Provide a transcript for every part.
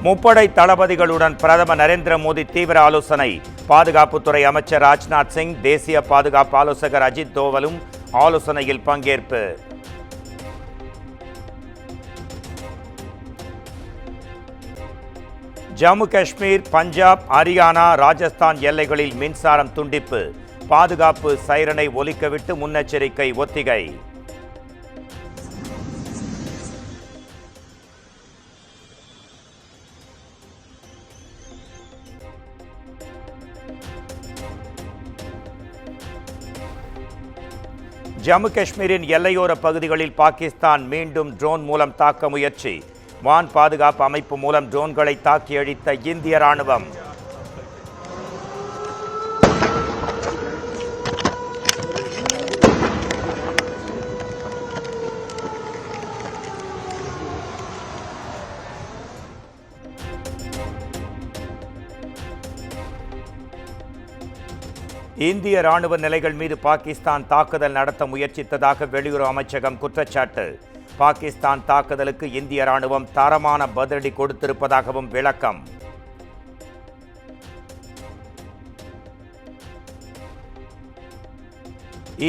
முப்படை தளபதிகளுடன் பிரதமர் நரேந்திர மோடி தீவிர ஆலோசனை. பாதுகாப்புத்துறை அமைச்சர் ராஜ்நாத் சிங், தேசிய பாதுகாப்பு ஆலோசகர் அஜித் தோவலும் ஆலோசனையில் பங்கேற்பு. ஜம்மு காஷ்மீர், பஞ்சாப், ஹரியானா, ராஜஸ்தான் எல்லைகளில் மின்சாரம் துண்டிப்பு. பாதுகாப்பு சைரனை ஒலிக்கவிட்டு முன்னெச்சரிக்கை ஒத்திகை. ஜம்மு காஷ்மீரின் எல்லையோர பகுதிகளில் பாகிஸ்தான் மீண்டும் ட்ரோன் மூலம் தாக்க முயற்சி. வான் பாதுகாப்பு அமைப்பு மூலம் ட்ரோன்களை தாக்கி அழித்த இந்திய ராணுவம். இந்திய ராணுவ நிலைகள் மீது பாகிஸ்தான் தாக்குதல் நடத்த முயற்சித்ததாக வெளியுறவு அமைச்சகம் குற்றச்சாட்டு. பாகிஸ்தான் தாக்குதலுக்கு இந்திய ராணுவம் தரமான பதிலடி கொடுத்திருப்பதாகவும் விளக்கம்.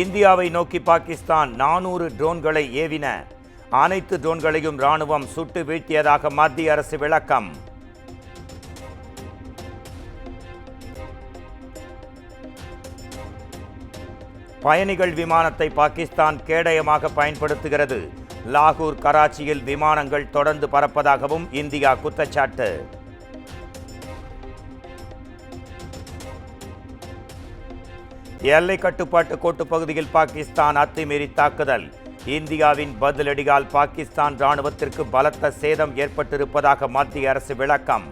இந்தியாவை நோக்கி பாகிஸ்தான் 400 ட்ரோன்களை ஏவின. அனைத்து ட்ரோன்களையும் ராணுவம் சுட்டு வீழ்த்தியதாக மத்திய அரசு விளக்கம். பயணிகள் விமானத்தை பாகிஸ்தான் கேடயமாக பயன்படுத்துகிறது. லாகூர், கராச்சியில் விமானங்கள் தொடர்ந்து பறப்பதாகவும் இந்தியா குற்றச்சாட்டு. எல்லை கட்டுப்பாட்டு கோட்டு பகுதியில் பாகிஸ்தான் அத்துமீறி தாக்குதல். இந்தியாவின் பதிலடியால் பாகிஸ்தான் ராணுவத்திற்கு பலத்த சேதம் ஏற்பட்டிருப்பதாக மத்திய அரசு விளக்கம்.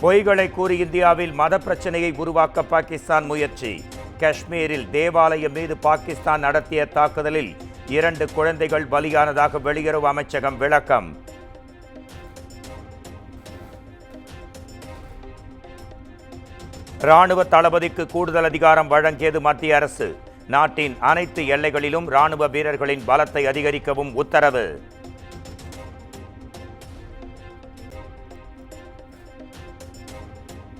பொய்களை கூறி இந்தியாவில் மத பிரச்சனையை உருவாக்க பாகிஸ்தான் முயற்சி. காஷ்மீரில் தேவாலயம் மீது பாகிஸ்தான் நடத்திய தாக்குதலில் 2 குழந்தைகள் பலியானதாக வெளியுறவு அமைச்சகம் விளக்கம். ராணுவ தளபதிக்கு கூடுதல் அதிகாரம் வழங்கியது மத்திய அரசு. நாட்டின் அனைத்து எல்லைகளிலும் ராணுவ வீரர்களின் பலத்தை அதிகரிக்கவும் உத்தரவு.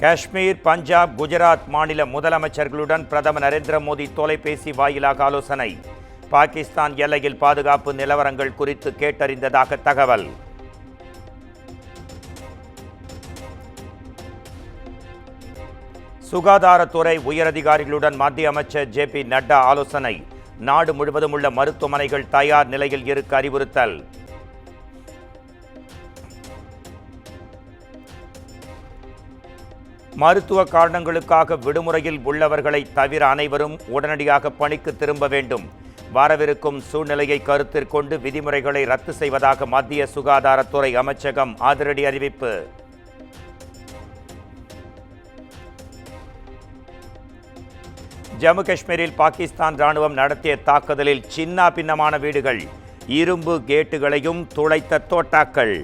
காஷ்மீர், பஞ்சாப், குஜராத் மாநில முதலமைச்சர்களுடன் பிரதமர் நரேந்திர மோடி தொலைபேசி வாயிலாக ஆலோசனை. பாகிஸ்தான் எல்லையில் பாதுகாப்பு நிலவரங்கள் குறித்து கேட்டறிந்ததாக தகவல். சுகாதாரத்துறை உயரதிகாரிகளுடன் மத்திய அமைச்சர் ஜே.பி. நட்டா ஆலோசனை. நாடு முழுவதும் உள்ள மருத்துவமனைகள் தயார் நிலையில் இருக்க அறிவுறுத்தல். மருத்துவ காரணங்களுக்காக விடுமுறையில் உள்ளவர்களை தவிர அனைவரும் உடனடியாக பணிக்கு திரும்ப வேண்டும். வரவிருக்கும் சூழ்நிலையை கருத்தில் கொண்டு விதிமுறைகளை ரத்து செய்வதாக மத்திய சுகாதாரத்துறை அமைச்சகம் அதிரடி அறிவிப்பு. ஜம்மு காஷ்மீரில் பாகிஸ்தான் ராணுவம் நடத்திய தாக்குதலில் சின்ன பின்னமான வீடுகள், இரும்பு கேட்டுகளையும் துளைத்த தோட்டாக்கள்.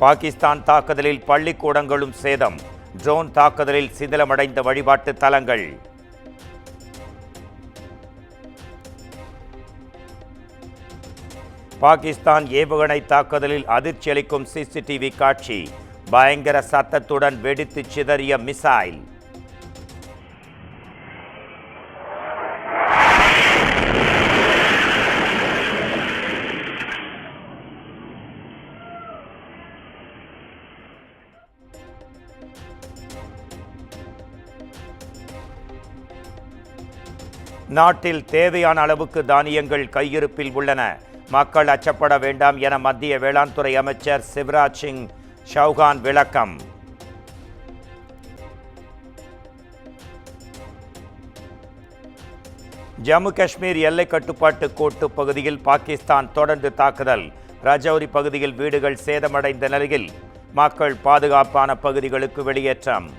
பாகிஸ்தான் தாக்குதலில் பள்ளிக்கூடங்களும் சேதம். ட்ரோன் தாக்குதலில் சிதிலமடைந்த வழிபாட்டு தலங்கள். பாகிஸ்தான் ஏவுகணை தாக்குதலில் அதிர்ச்சி அளிக்கும் சிசிடிவி காட்சி. பயங்கர சத்தத்துடன் வெடித்து சிதறிய மிசைல். நாட்டில் தேவையான அளவுக்கு தானியங்கள் கையிருப்பில் உள்ளன. மக்கள் அச்சப்பட வேண்டாம் என மத்திய வேளாண் துறை அமைச்சர் சிவராஜ் சிங் சௌகான் விளக்கம். ஜம்மு காஷ்மீர் எல்லை கட்டுப்பாட்டு கோட்டு பகுதியில் பாகிஸ்தான் தொடர்ந்து தாக்குதல். ரஜௌரி பகுதியில் வீடுகள் சேதமடைந்த நிலையில் மக்கள் பாதுகாப்பான பகுதிகளுக்கு வெளியேற்றம்.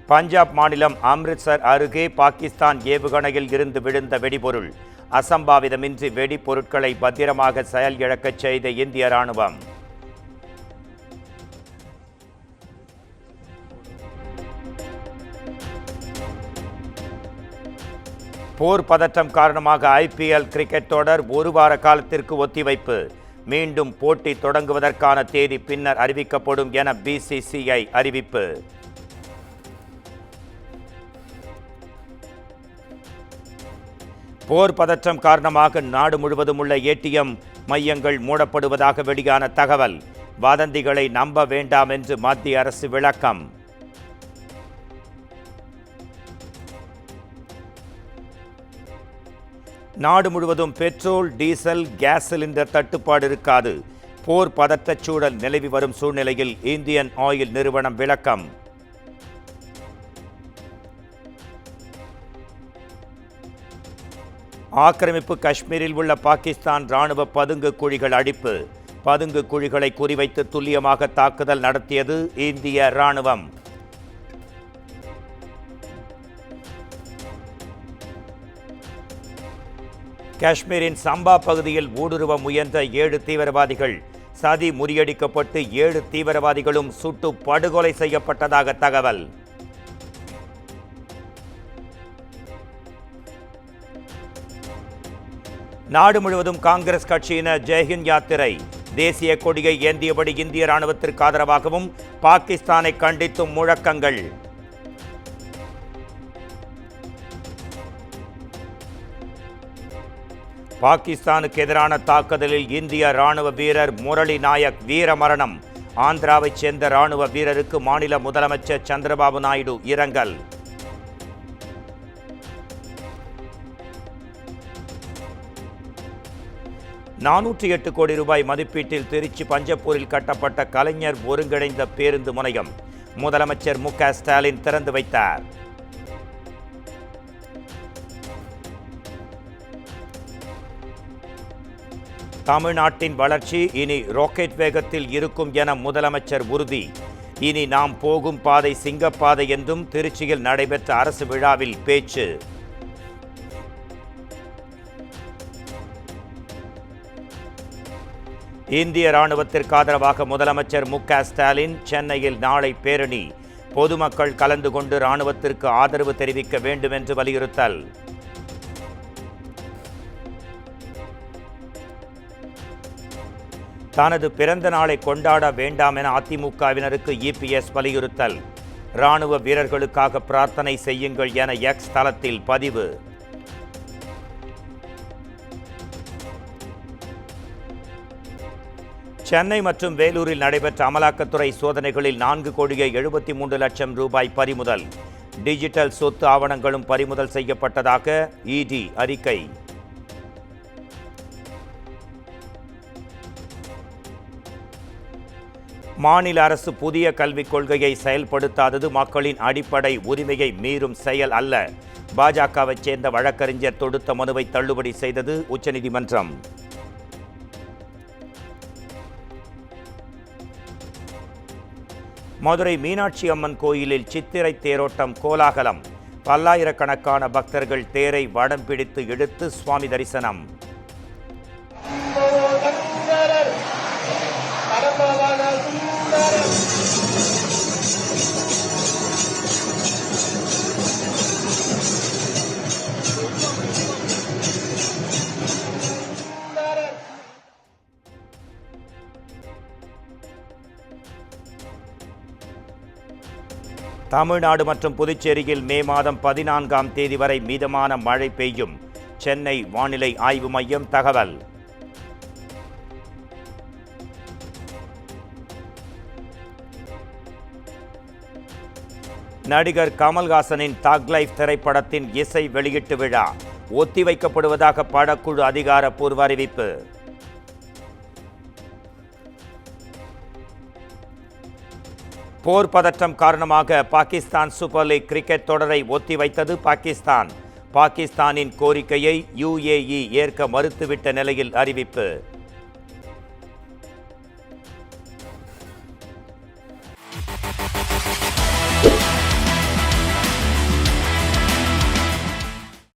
பஞ்சாப் மாநிலம் அம்ரித்சர் அருகே பாகிஸ்தான் ஏவுகணையில் இருந்து விழுந்த வெடிபொருள். அசம்பாவிதமின்றி வெடிப்பொருட்களை பத்திரமாக செயல் இழக்கச் செய்த இந்திய ராணுவம். போர் பதற்றம் காரணமாக ஐபிஎல் கிரிக்கெட் தொடர் ஒரு வார காலத்திற்கு ஒத்திவைப்பு. மீண்டும் போட்டி தொடங்குவதற்கான தேதி பின்னர் அறிவிக்கப்படும் என பிசிசிஐ அறிவிப்பு. போர் பதற்றம் காரணமாக நாடு முழுவதும் உள்ள ஏடிஎம் மையங்கள் மூடப்படுவதாக வெளியான தகவல். வதந்திகளை நம்ப வேண்டாம் என்று மத்திய அரசு விளக்கம். நாடு முழுவதும் பெட்ரோல், டீசல், கேஸ் சிலிண்டர் தட்டுப்பாடு இருக்காது. போர் பதற்றச் சூழல் நிலவி வரும் சூழ்நிலையில் இந்தியன் ஆயில் நிறுவனம் விளக்கம். ஆக்கிரமிப்பு காஷ்மீரில் உள்ள பாகிஸ்தான் ராணுவ பதுங்கு குழிகள் அழிப்பு. பதுங்கு குழிகளை குறிவைத்து துல்லியமாக தாக்குதல் நடத்தியது இந்திய ராணுவம். காஷ்மீரின் சம்பா பகுதியில் ஊடுருவ முயன்ற 7 தீவிரவாதிகள் சதி முறியடிக்கப்பட்டு 7 தீவிரவாதிகளும் சுட்டு படுகொலை செய்யப்பட்டதாக தகவல். நாடு முழுவதும் காங்கிரஸ் கட்சியினர் ஜெய்ஹிந்த் யாத்திரை. தேசிய கொடியை ஏந்தியபடி இந்திய ராணுவத்திற்கு ஆதரவாகவும் பாகிஸ்தானை கண்டித்தும் முழக்கங்கள். பாகிஸ்தானுக்கு எதிரான தாக்குதலில் இந்திய ராணுவ வீரர் முரளி நாயக் வீரமரணம். ஆந்திராவைச் சேர்ந்த ராணுவ வீரருக்கு மாநில முதலமைச்சர் சந்திரபாபு நாயுடு இரங்கல். $408 கோடி மதிப்பீட்டில் திருச்சி பஞ்சப்பூரில் கட்டப்பட்ட கலைஞர் ஒருங்கிணைந்த பேருந்து முனையம் முதலமைச்சர் மு.க. ஸ்டாலின் திறந்து வைத்தார். தமிழ்நாட்டின் வளர்ச்சி இனி ராக்கெட் வேகத்தில் இருக்கும் என முதலமைச்சர் உறுதி. இனி நாம் போகும் பாதை சிங்கப்பாதை என்றும் திருச்சியில் நடைபெற்ற அரசு விழாவில் பேச்சு. இந்திய ராணுவத்திற்கு ஆதரவாக முதலமைச்சர் மு.க. ஸ்டாலின் சென்னையில் நாளை பேரணி. பொதுமக்கள் கலந்து கொண்டு ராணுவத்திற்கு ஆதரவு தெரிவிக்க வேண்டும் என்று வலியுறுத்தல். தனது பிறந்த நாளை கொண்டாட வேண்டாம் என அதிமுகவினருக்கு இபிஎஸ் வலியுறுத்தல். ராணுவ வீரர்களுக்காக பிரார்த்தனை செய்யுங்கள் என எக்ஸ் தளத்தில் பதிவு. சென்னை மற்றும் வேலூரில் நடைபெற்ற அமலாக்கத்துறை சோதனைகளில் 4,73,00,000 பறிமுதல். டிஜிட்டல் சொத்து ஆவணங்களும் பறிமுதல் செய்யப்பட்டதாக இடி அறிக்கை. மாநில அரசு புதிய கல்விக் கொள்கையை செயல்படுத்தாதது மக்களின் அடிப்படை உரிமையை மீறும் செயல் அல்ல. பாஜகவைச் சேர்ந்த வழக்கறிஞர் தொடுத்த மனுவை தள்ளுபடி செய்தது உச்சநீதிமன்றம். மதுரை மீனாட்சி அம்மன் கோயிலில் சித்திரை தேரோட்டம் கோலாகலம். பல்லாயிரக்கணக்கான பக்தர்கள் தேரை வடம் பிடித்து இழுத்து சுவாமி தரிசனம். தமிழ்நாடு மற்றும் புதுச்சேரியில் மே மாதம் 14ஆம் தேதி வரை மிதமான மழை பெய்யும். சென்னை வானிலை ஆய்வு மையம் தகவல். நடிகர் கமல்ஹாசனின் தக் லைஃப் திரைப்படத்தின் இசை வெளியீட்டு விழா ஒத்திவைக்கப்படுவதாக படக்குழு அதிகாரப்பூர்வ அறிவிப்பு. போர் பதற்றம் காரணமாக பாகிஸ்தான் சூப்பர் லீக் கிரிக்கெட் தொடரை ஒத்திவைத்தது பாகிஸ்தான். பாகிஸ்தானின் கோரிக்கையை UAE ஏற்க மறுத்துவிட்ட நிலையில் அறிவிப்பு.